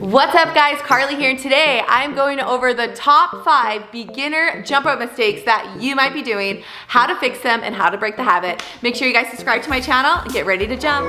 What's up guys, Carly here, and today I'm going over the top 5 beginner jump rope mistakes that you might be doing, how to fix them, and how to break the habit. Make sure you guys subscribe to my channel and get ready to jump.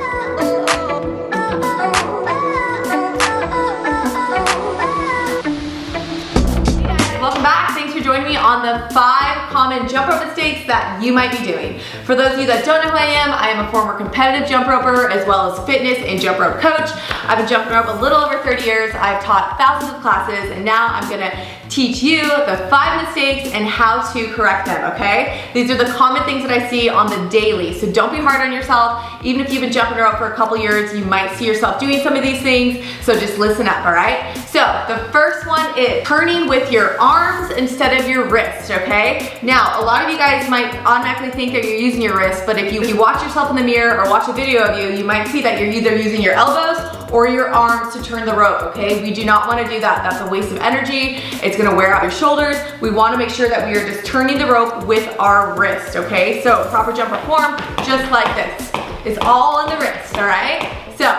Welcome back. Thanks for joining me on the 5 common jump rope mistakes that you might be doing. For those of you that don't know who I am a former competitive jump roper as well as fitness and jump rope coach. I've been jumping rope a little over 30 years. I've taught thousands of classes, and now I'm gonna teach you the 5 mistakes and how to correct them, okay? These are the common things that I see on the daily, so don't be hard on yourself. Even if you've been jumping rope for a couple years, you might see yourself doing some of these things, so just listen up, all right? So the first one is turning with your arms instead of your wrist, okay? Now, a lot of you guys might automatically think that you're using your wrist, but if you watch yourself in the mirror or watch a video of you, you might see that you're either using your elbows or your arms to turn the rope, okay? We do not want to do that. That's a waste of energy. It's gonna wear out your shoulders. We wanna make sure that we are just turning the rope with our wrist, okay? So proper jumper form, just like this. It's all in the wrist, all right? So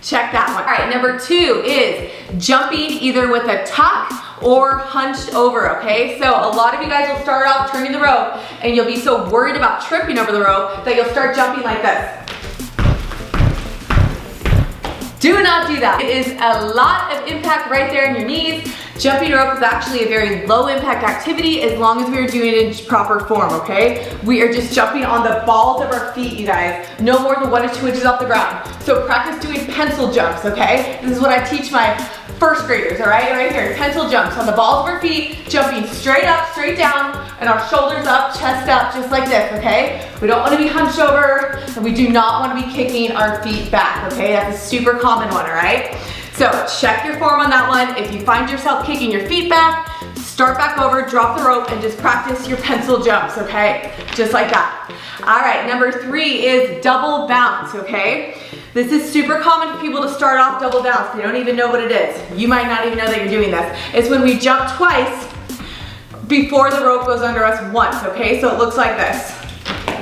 check that one. All right, number 2 is jumping either with a tuck or hunched over, okay? So a lot of you guys will start off turning the rope and you'll be so worried about tripping over the rope that you'll start jumping like this. Do not do that. It is a lot of impact right there in your knees. Jumping rope is actually a very low impact activity as long as we are doing it in proper form, okay? We are just jumping on the balls of our feet, you guys. No more than 1 or 2 inches off the ground. So practice doing pencil jumps, okay? This is what I teach my first graders, all right? Right here, pencil jumps on the balls of our feet, jumping straight up, straight down, and our shoulders up, chest up, just like this, okay? We don't wanna be hunched over, and we do not wanna be kicking our feet back, okay? That's a super common one, all right? So check your form on that one. If you find yourself kicking your feet back, start back over, drop the rope, and just practice your pencil jumps, okay? Just like that. All right, number 3 is double bounce, okay? This is super common for people to start off double bounce. They don't even know what it is. You might not even know that you're doing this. It's when we jump twice before the rope goes under us once, okay? So it looks like this.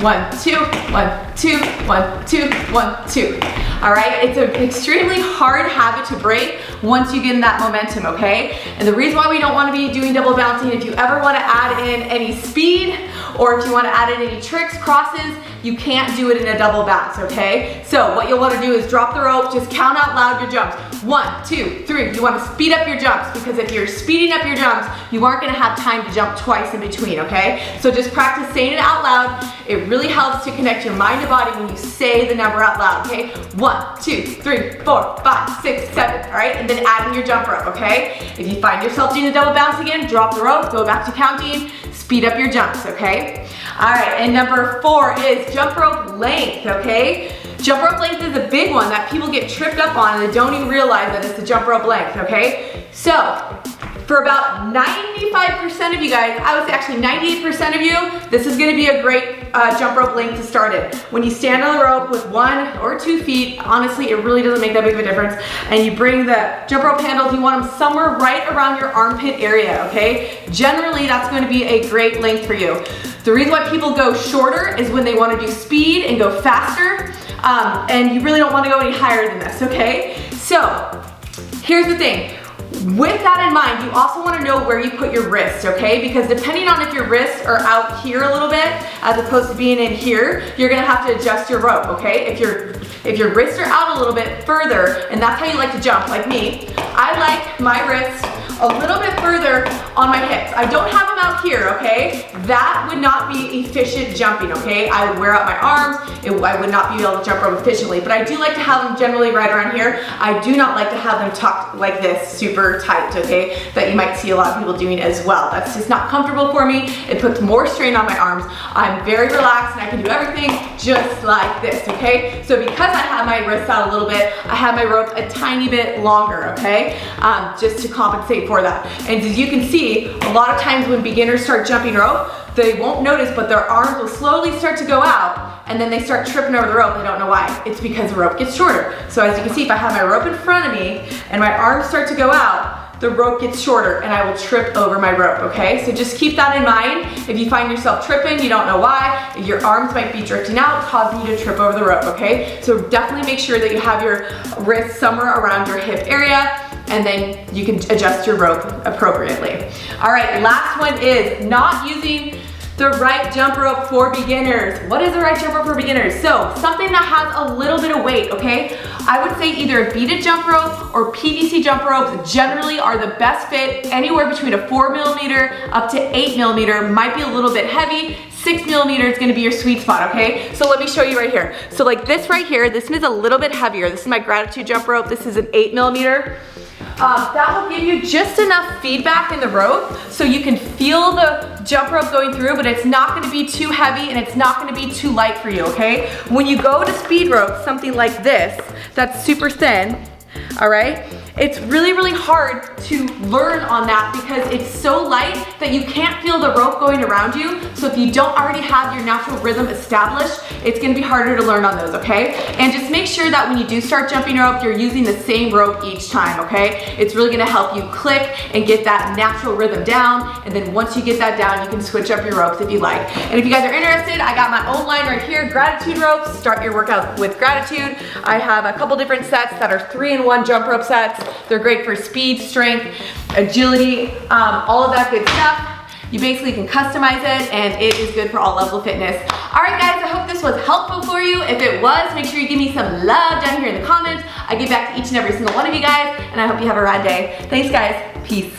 1, 2, 1, 2, 1, 2, 1, 2. All right, it's an extremely hard habit to break once you get in that momentum, okay? And the reason why we don't want to be doing double bouncing, if you ever want to add in any speed or if you want to add in any tricks, crosses, you can't do it in a double bounce, okay? So what you'll want to do is drop the rope, just count out loud your jumps. 1, 2, 3. You want to speed up your jumps because if you're speeding up your jumps, you aren't going to have time to jump twice in between, okay? So just practice saying it out loud. It really helps to connect your mind to body when you say the number out loud, okay? 1, 2, 3, 4, 5, 6, 7, all right? And then add in your jump rope, okay? If you find yourself doing the double bounce again, drop the rope, go back to counting, speed up your jumps, okay? All right, and number 4 is jump rope length, okay? Jump rope length is a big one that people get tripped up on and they don't even realize that it's the jump rope length, okay? So, for about 95% of you guys, I would say actually 98% of you, this is gonna be a great jump rope length to start it. When you stand on the rope with 1 or 2 feet, honestly, it really doesn't make that big of a difference. And you bring the jump rope handles, you want them somewhere right around your armpit area, okay? Generally, that's gonna be a great length for you. The reason why people go shorter is when they wanna do speed and go faster, and you really don't wanna go any higher than this, okay? So, here's the thing. With that in mind, you also want to know where you put your wrist, okay? Because depending on if your wrists are out here a little bit, as opposed to being in here, you're gonna have to adjust your rope, okay? If your wrists are out a little bit further, and that's how you like to jump, like me, I like my wrists a little bit further on my hips. I don't have them out here, okay? That would not be efficient jumping, okay? I would wear out my arms, I would not be able to jump rope efficiently, but I do like to have them generally right around here. I do not like to have them tucked like this, super tight, okay? That you might see a lot of people doing as well. That's just not comfortable for me. It puts more strain on my arms. I'm very relaxed and I can do everything just like this, okay? So because I have my wrists out a little bit, I have my rope a tiny bit longer, okay? Just to compensate for that. And as you can see, a lot of times when beginners start jumping rope, they won't notice, but their arms will slowly start to go out, and then they start tripping over the rope. They don't know why. It's because the rope gets shorter. So as you can see, if I have my rope in front of me and my arms start to go out, the rope gets shorter and I will trip over my rope, okay? So just keep that in mind. If you find yourself tripping, you don't know why, your arms might be drifting out, causing you to trip over the rope, okay? So definitely make sure that you have your wrists somewhere around your hip area. and then you can adjust your rope appropriately. All right, last one is not using the right jump rope for beginners. What is the right jump rope for beginners? So something that has a little bit of weight, okay? I would say either a beaded jump rope or PVC jump ropes generally are the best fit, anywhere between a 4mm up to 8mm, might be a little bit heavy. 6mm is gonna be your sweet spot, okay? So let me show you right here. So like this right here, this one is a little bit heavier. This is my Gratitude jump rope. This is an 8mm. That will give you just enough feedback in the rope so you can feel the jump rope going through, but it's not gonna be too heavy and it's not gonna be too light for you, okay? When you go to speed rope, something like this, that's super thin, all right? It's really, really hard to learn on that because it's so light that you can't feel the rope going around you. So if you don't already have your natural rhythm established, it's gonna be harder to learn on those, okay? And just make sure that when you do start jumping rope, you're using the same rope each time, okay? It's really gonna help you click and get that natural rhythm down. And then once you get that down, you can switch up your ropes if you like. And if you guys are interested, I got my own line right here, Gratitude ropes. Start your workout with Gratitude. I have a couple different sets that are 3-in-1 jump rope sets. They're great for speed, strength, agility, all of that good stuff. You basically can customize it and it is good for all level of fitness. All right guys, I hope this was helpful for you. If it was, make sure you give me some love down here in the comments. I get back to each and every single one of you guys and I hope you have a rad day. Thanks guys, peace.